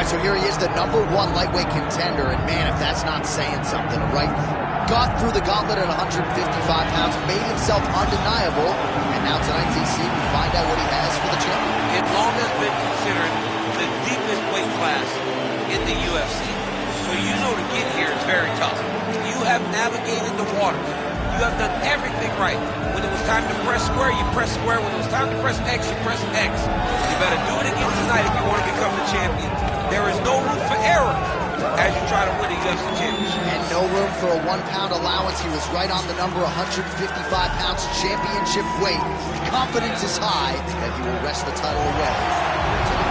right, so here he is, the #1 lightweight contender, and man, if that's not saying something, right? Got through the gauntlet at 155 pounds, made himself undeniable, and now tonight, DC, we find out what he has for the champion. It long has been considered the deepest weight class in the UFC, so you know to get here is very tough. You have navigated the waters. You have done everything right. When it was time to press square, you press square. When it was time to press X, you press X. You better do it again tonight if you want to become the champion. There is no room for error as you try to win a UFC championship. And no room for a 1 pound allowance. He was right on the number, 155 pounds championship weight. Confidence is high that he will wrest the title away tonight.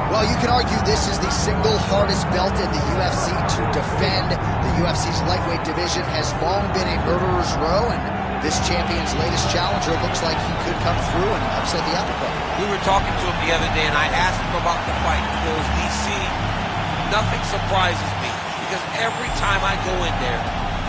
Well, you can argue this is the single hardest belt in the UFC to defend. The UFC's lightweight division has long been a murderer's row, and this champion's latest challenger looks like he could come through and upset the apple cart. We were talking to him the other day, and I asked him about the fight. He goes, DC, nothing surprises me, because every time I go in there,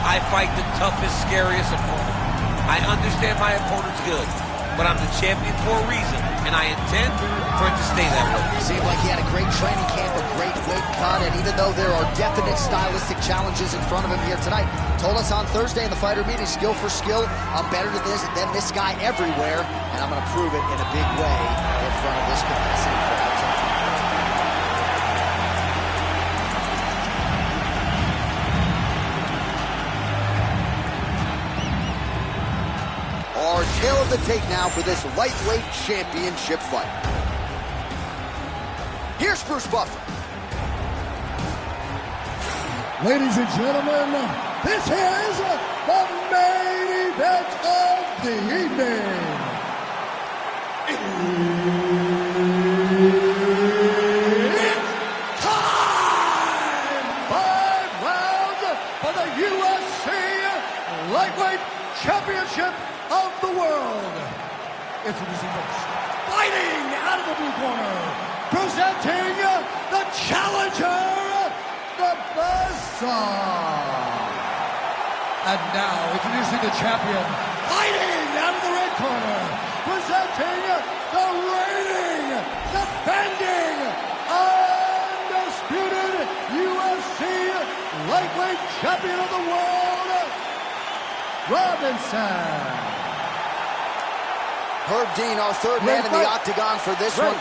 I fight the toughest, scariest opponent. I understand my opponent's good, but I'm the champion for a reason, and I intend for it to stay that way. Seemed like he had a great training camp, a great weight cut, and even though there are definite stylistic challenges in front of him here tonight, told us on Thursday in the fighter meeting, skill for skill, I'm better than this guy everywhere, and I'm going to prove it in a big way in front of this capacity crowd. Our tail of the tape now for this lightweight championship fight. Here's Bruce Buffer. Ladies and gentlemen, this is the main event of the evening. It's time! 5 rounds for the UFC Lightweight Championship of the world. Introducing first, fighting out of the blue corner, presenting the challenger, the Buzzsaw. And now, introducing the champion, fighting out of the red corner, presenting the reigning, defending, undisputed UFC lightweight champion of the world, Robinson. Herb Dean, our third man in the octagon for this one.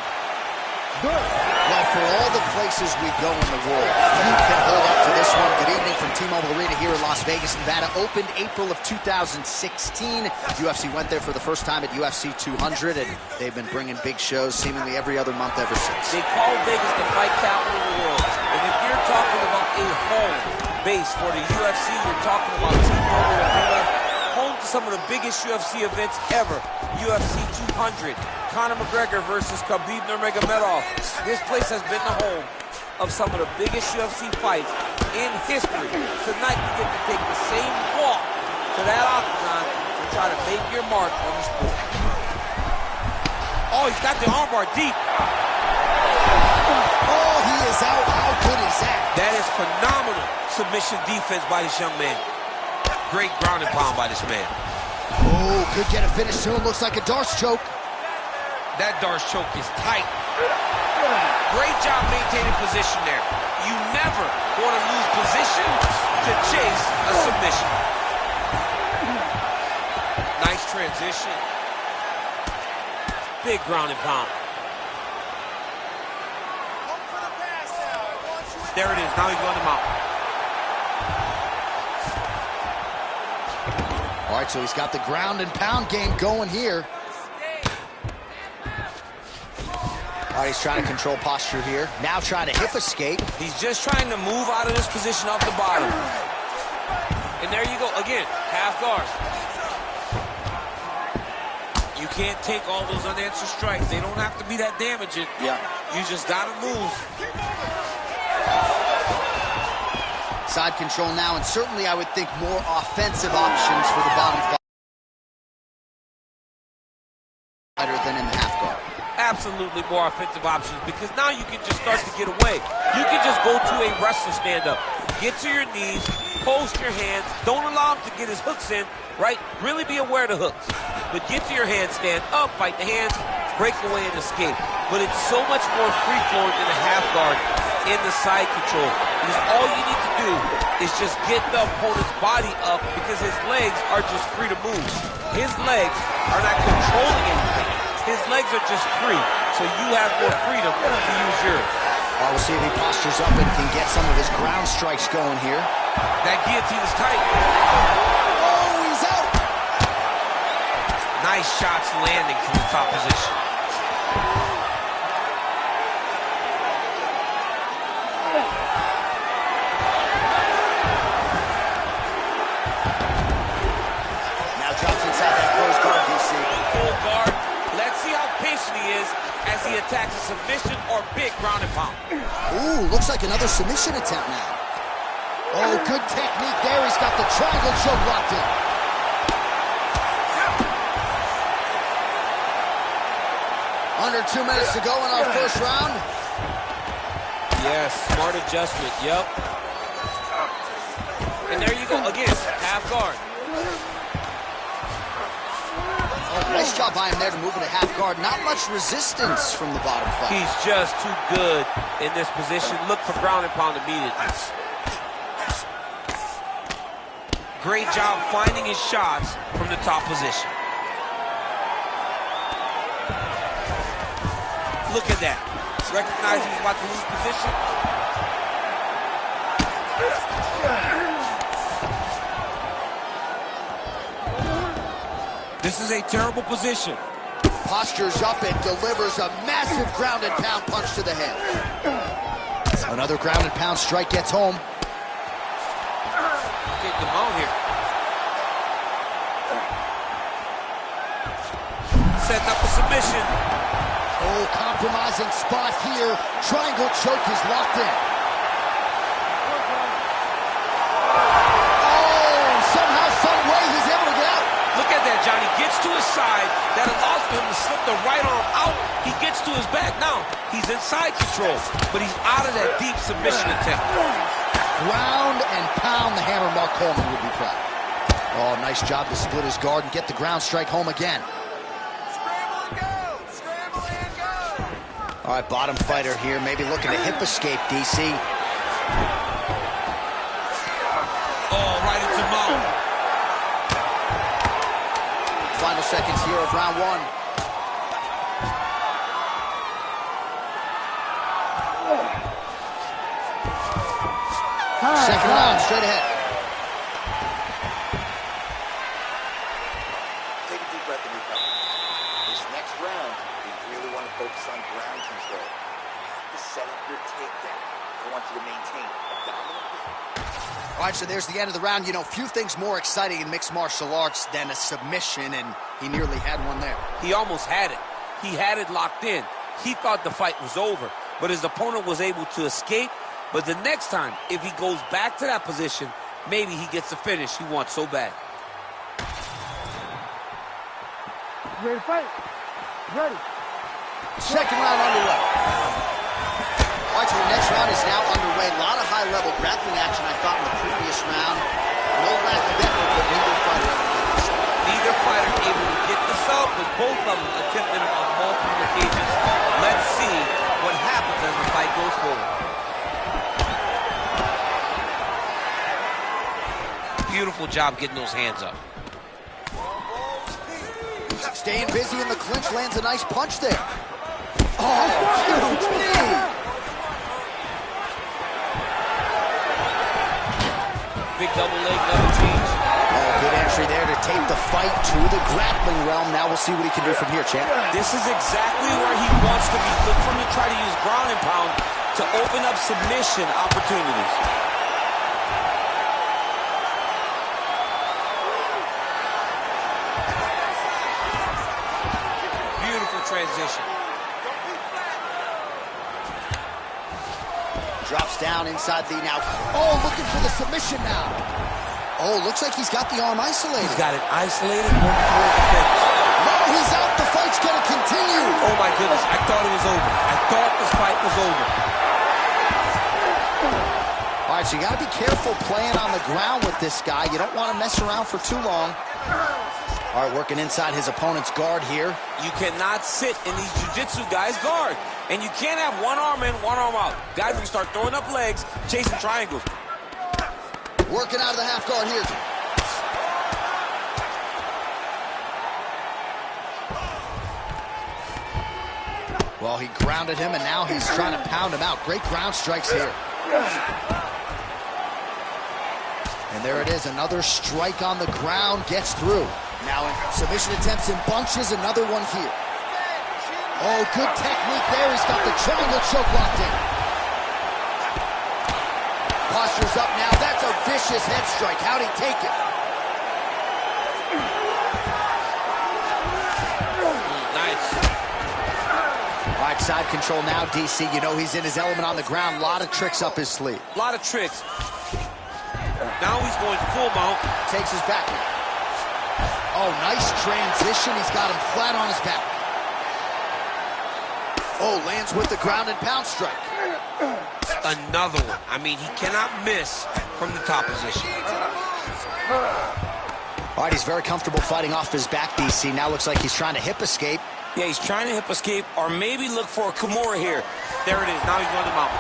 Well, for all the places we go in the world, you can hold up to this one. Good evening from T-Mobile Arena here in Las Vegas, Nevada. Opened April of 2016. UFC went there for the first time at UFC 200, and they've been bringing big shows seemingly every other month ever since. They call Vegas the fight capital of the world. And if you're talking about a home base for the UFC, you're talking about T-Mobile Arena, home to some of the biggest UFC events ever. UFC 200, Conor McGregor versus Khabib Nurmagomedov. This place has been the home of some of the biggest UFC fights in history. Tonight you get to take the same walk to that octagon to try to make your mark on the sport. Oh, he's got the armbar deep. Oh, he is out. How good is that? That is phenomenal submission defense by this young man. Great ground and pound by this man. Oh, could get a finish soon. Looks like a Darce choke. That Darce choke is tight. Great job maintaining position there. You never want to lose position to chase a submission. Nice transition. Big ground and pound. There it is. Now he's going to mount. All right, so he's got the ground and pound game going here. All right, he's trying to control posture here. Now trying to hip escape. He's just trying to move out of this position off the bottom. And there you go. Again, half guard. You can't take all those unanswered strikes. They don't have to be that damaging. Yeah. You just got to move. Side control now, and certainly I would think more offensive options for the bottom five. absolutely more offensive options because now you can just start to get away. You can just go to a wrestler stand-up. Get to your knees, post your hands, don't allow him to get his hooks in, right? Really be aware of the hooks. But get to your hands, stand up, fight the hands, break away and escape. But it's so much more free-flowing than a half guard in the side control. Because all you need to do is just get the opponent's body up because his legs are just free to move. His legs are not controlling anything. His legs are just free, so you have more freedom to use yours. We'll see if he postures up and can get some of his ground strikes going here. That guillotine is tight. Oh, he's out! Nice shots landing from the top position. Now drops inside that closed guard, DC. Full guard. Let's see how patient he is as he attacks a submission or big ground and pound. Ooh, looks like another submission attempt now. Oh, good technique there. He's got the triangle choke locked in. Under 2 minutes to go in our first round. Yes, smart adjustment, yep. And there you go, again, half guard. Oh, nice job by him there to move into half guard. Not much resistance from the bottom fight. He's just too good in this position. Look for ground and pound immediately. Great job finding his shots from the top position. Look at that. Recognizing he's about to lose position. This is a terrible position. Postures up and delivers a massive ground and pound punch to the head. Another ground and pound strike gets home. Getting them out here. Setting up a submission. Oh, compromising spot here. Triangle choke is locked in. Oh, somehow, some way he's able to get out. Look at that, Johnny. Gets to his side. That allows him to slip the right arm out. He gets to his back. Now, he's in side control, but he's out of that deep submission attempt. Ground and pound. The hammer Mark Coleman would be proud. Oh, nice job to split his guard and get the ground strike home again. All right, bottom fighter here, maybe looking to hip escape, DC. Oh, right into mount. Final seconds here of round one. Second round, straight ahead. Take a deep breath, newcomer. This next round, you really want to focus on ground control. You have to set up your takedown. I want you to maintain a dominant position. All right, so there's the end of the round. You know, few things more exciting in mixed martial arts than a submission, and he nearly had one there. He almost had it. He had it locked in. He thought the fight was over, but his opponent was able to escape. But the next time, if he goes back to that position, maybe he gets the finish he wants so bad. Ready to fight? Ready. Second round underway. All right, so the next round is now underway. A lot of high-level grappling action, I thought, in the previous round. No lack of effort, but neither fighter able to get this up. Neither fighter able to get this up, but both of them attempted it on multiple occasions. Let's see what happens as the fight goes forward. Beautiful job getting those hands up. Staying busy in the clinch, lands a nice punch there. Oh, huge knee! Big double leg, double change. Oh, good entry there to take the fight to the grappling realm. Now we'll see what he can do from here, champ. This is exactly where he wants to be. Look for him to try to use ground and pound to open up submission opportunities. Transition. Drops down inside the now. Oh, looking for the submission now. Oh, looks like he's got the arm isolated. He's got it isolated. No, he's out. The fight's it's going to continue. Oh, my goodness. I thought it was over. I thought this fight was over. All right, so you got to be careful playing on the ground with this guy. You don't want to mess around for too long. All right, working inside his opponent's guard here. You cannot sit in these jiu-jitsu guys' guard. And you can't have one arm in, one arm out. Guys will start throwing up legs, chasing triangles. Working out of the half guard here. Well, he grounded him, and now he's trying to pound him out. Great ground strikes here. And there it is, another strike on the ground, gets through. Now in submission attempts in bunches, another one here. Oh, good technique there. He's got the triangle choke locked in. Posture's up now. That's a vicious head strike. How'd he take it? Nice. All right, side control now, DC. You know he's in his element on the ground. A lot of tricks up his sleeve. A lot of tricks. Now he's going full mount. Takes his back. Oh, nice transition. He's got him flat on his back. Oh, lands with the ground and pound strike. Another one. I mean, he cannot miss from the top position. All right, he's very comfortable fighting off his back, DC. Now looks like he's trying to hip escape. Yeah, he's trying to hip escape or maybe look for a Kimura here. There it is. Now he's going to mount.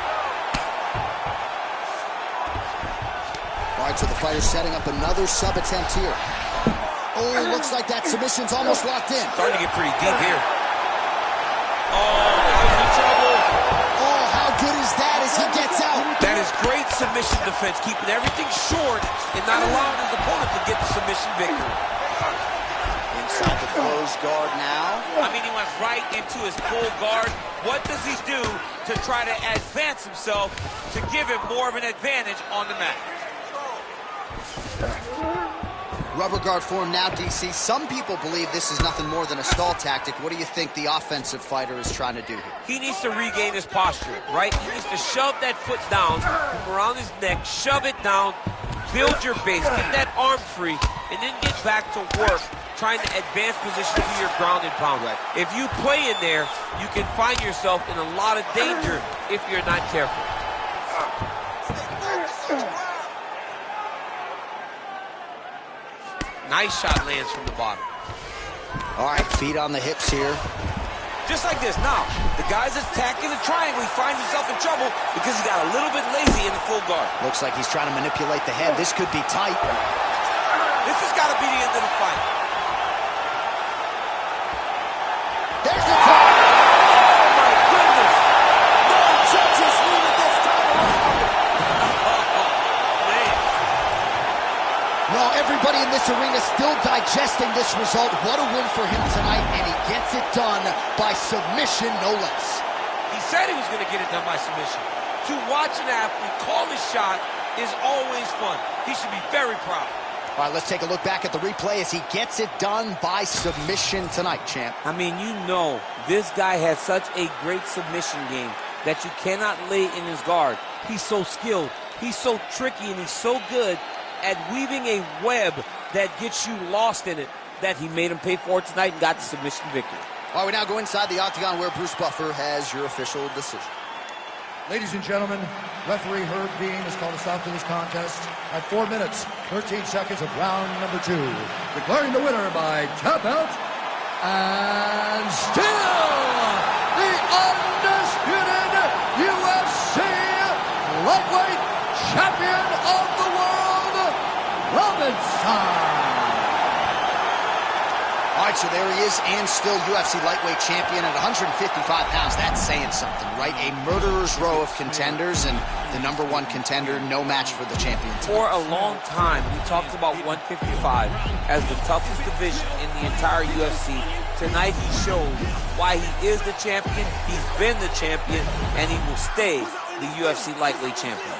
All right, so the fighter's setting up another sub attempt here. Oh, looks like that submission's almost locked in. Starting to get pretty deep here. Oh, now he's in trouble. Oh, how good is that as he gets out? That is great submission defense, keeping everything short and not allowing his opponent to get the submission victory. Inside the closed guard now. I mean, he went right into his full guard. What does he do to try to advance himself to give him more of an advantage on the mat? Rubber guard form now, DC. Some people believe this is nothing more than a stall tactic. What do you think the offensive fighter is trying to do here? He needs to regain his posture, right? He needs to shove that foot down from around his neck, shove it down, build your base, get that arm free, and then get back to work trying to advance position to your ground and pound. Right. If you play in there, you can find yourself in a lot of danger if you're not careful. Nice shot lands from the bottom. All right, feet on the hips here. Just like this. Now, the guy's attacking the triangle. He finds himself in trouble because he got a little bit lazy in the full guard. Looks like he's trying to manipulate the head. This could be tight. This has got to be the end of the fight. There's the call. Oh, my goodness. No judges needed this time around. Man. Well, everybody in this arena still digesting this result. What a win for him tonight, and he gets it done by submission, no less. He said he was going to get it done by submission. To watch an athlete call his shot is always fun. He should be very proud. All right, let's take a look back at the replay as he gets it done by submission tonight, champ. I mean, you know, this guy has such a great submission game that you cannot lay in his guard. He's so skilled. He's so tricky, and he's so good at weaving a web that gets you lost in it that he made him pay for it tonight and got the submission victory. All right, we now go inside the octagon where Bruce Buffer has your official decision. Ladies and gentlemen, referee Herb Dean has called a stop to this contest at 4 minutes, 13 seconds of round number 2, declaring the winner by tap out, and still the undisputed UFC lightweight champion of the world, Robinson. All right, so there he is, and still UFC lightweight champion at 155 pounds. That's saying something, right? A murderer's row of contenders, and the #1 contender, no match for the champion. For a long time, we talked about 155 as the toughest division in the entire UFC. Tonight, he showed why he is the champion, he's been the champion, and he will stay the UFC lightweight champion.